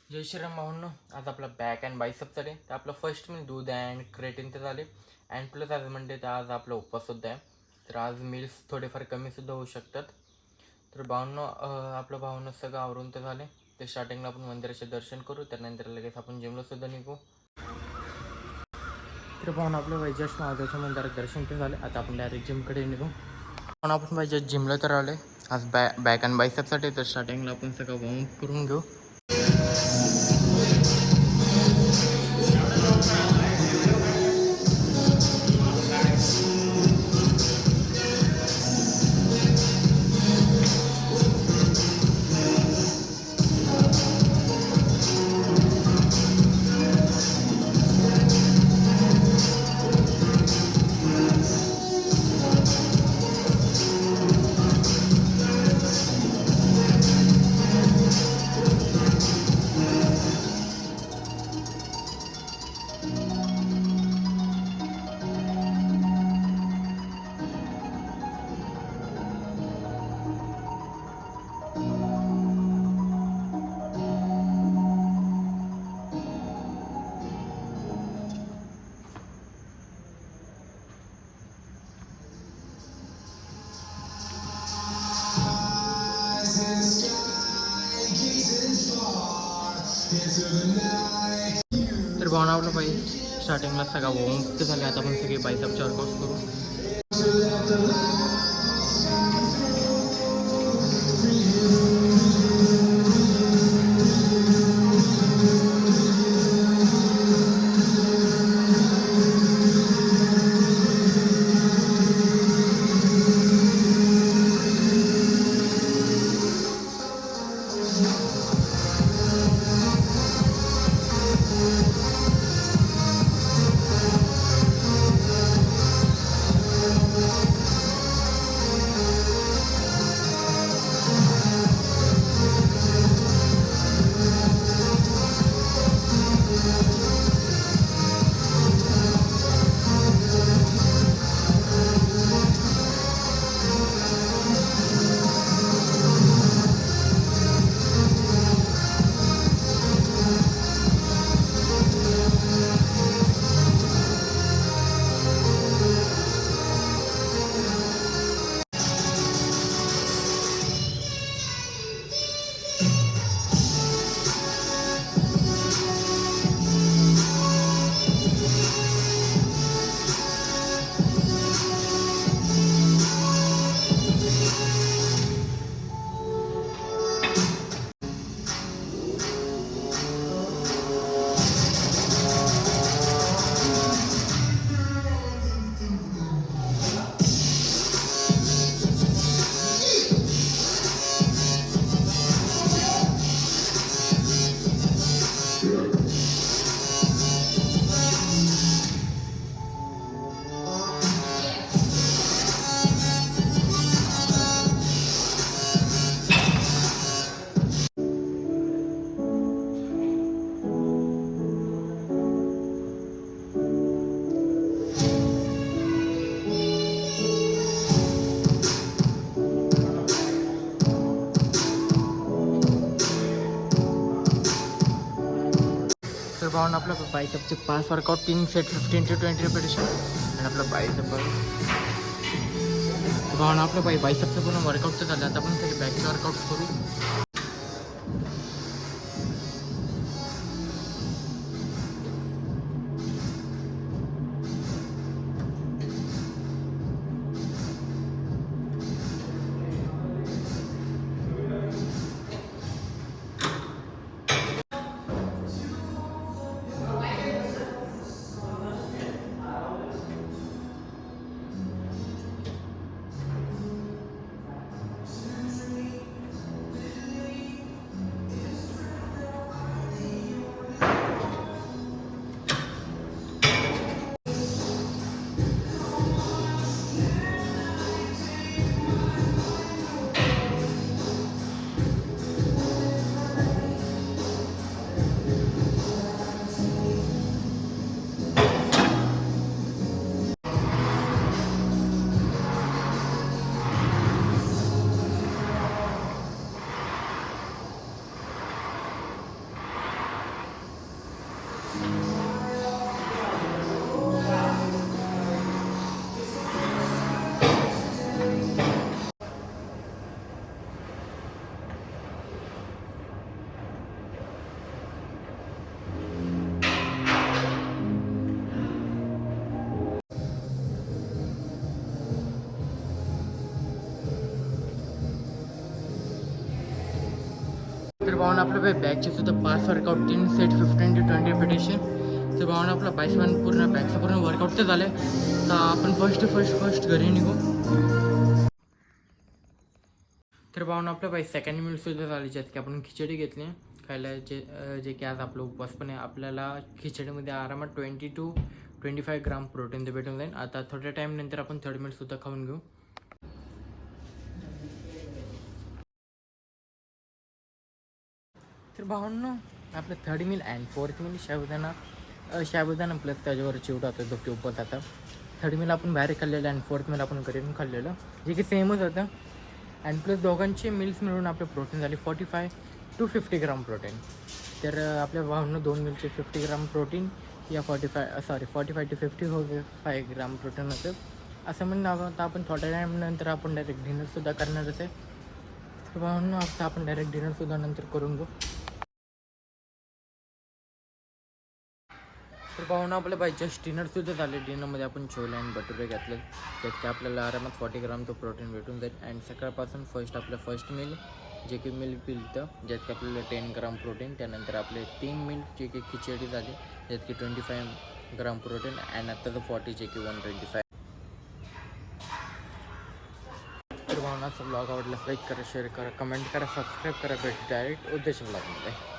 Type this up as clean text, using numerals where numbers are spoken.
जय श्रीराम भाऊंनो. आज आपला back and bicep चालू आहे. तर आपलं फर्स्ट मी दूध अँड क्रेटिन तर झाले अँड प्लस आज म्हणते तर आज आपला उपवाससुद्धा आहे. तर आज मिल्स थोडेफार कमीसुद्धा होऊ शकतात. तर भाऊंनो आपलं भाऊंनो सगळं आवरून तर झाले. तर स्टार्टिंगला आपण मंदिराचे दर्शन करू, त्यानंतर लगेच आपण जिमलासुद्धा निघू. तर भाऊन आपलं जस्ट महादेवाच्या मंदिरात दर्शन तर झाले. आता आपण डायरेक्ट जिमकडे निघू. पण आपण पाहिजे जिमला तर आले आज बॅक अँड बायसेपसाठी. तर स्टार्टिंगला आपण सगळं वॉर्मअप करून घेऊ. तर भावना आपलं पाहिजे स्टार्टिंगला सगळा वॉर्मअप झाले. आता आपण सगळे बायसेपचे वर्कआउट करू. तर भावना आपलं बायसेपचे 5 वर्कआउट 3 सेट 15 to 20 रिपिटेशन आणि आपलं बायसेप भावना आपलं बायसेपचं पूर्ण वर्कआउट तर झालं. आता आपण सगळे बॅकचे वर्कआउट करू. तर भावना आपलं बॅकचे सुद्धा 5 वर्कआउट 3 सेट 15 to 20 रिपिटेशन. तर भावना आपला बायसेप पूर्ण बॅकचं पूर्ण वर्कआउट तर झालं आहे. तर आपण फर्स्ट घरी निघू. तर भावना आपलं सेकंड मील सुद्धा झाली, ज्यात की आपण खिचडी घेतली खायला, जे की आज आपलं उपवास पण आहे. आपल्याला खिचडीमध्ये आरामात 20 to 25 ग्राम प्रोटीन ते भेटून जाईल. आता थोड्या टाईम नंतर आपण थर्ड मील सुद्धा खाऊन घेऊ. तर भावनो आपलं third meal and fourth meal sabudana plus त्याच्यावर चिवडा होता जो की उपवासाचा. थर्ड मील आपण बाहेर खाल्लेलं आणि फोर्थ मील आपण घरी खाल्लेलं, जे की सेमच होतं. अँड प्लस दोघांचे मिल्स मिळून आपले प्रोटीन झाले 45 to 50 ग्राम प्रोटीन. तर आपल्या भावनं 2 मिलचे 50 ग्राम प्रोटीन या 45 to 55 ग्राम प्रोटीन होतं. असं म्हणणं आता आपण थोड्या टाईम नंतर आपण डायरेक्ट डिनरसुद्धा करणारच आहे. तर भावनं आता आपण डायरेक्ट डिनरसुद्धा नंतर करून घेऊ. तर भावना आपल्या जस्ट डिनरसुद्धा झाले. डिनरमध्ये आपण छोले आणि भटुरे घातले, त्यात की आपल्याला आरामात 40 ग्राम तो प्रोटीन भेटून जाईल. अँड सकाळपासून फर्स्ट मील जे की मिल पिलतं, ज्यात की आपल्याला 10 ग्राम प्रोटीन. त्यानंतर आपले 3 मील जे की खिचडी झाली, ज्यात की 25 ग्राम प्रोटीन. अँड आत्ताचं 40 जे की 125. तर भावना ब्लॉग आवडला लाईक करा, शेअर करा, कमेंट करा, सबस्क्राईब करा. भेट डायरेक्ट उद्देश ब्लॉगमध्ये.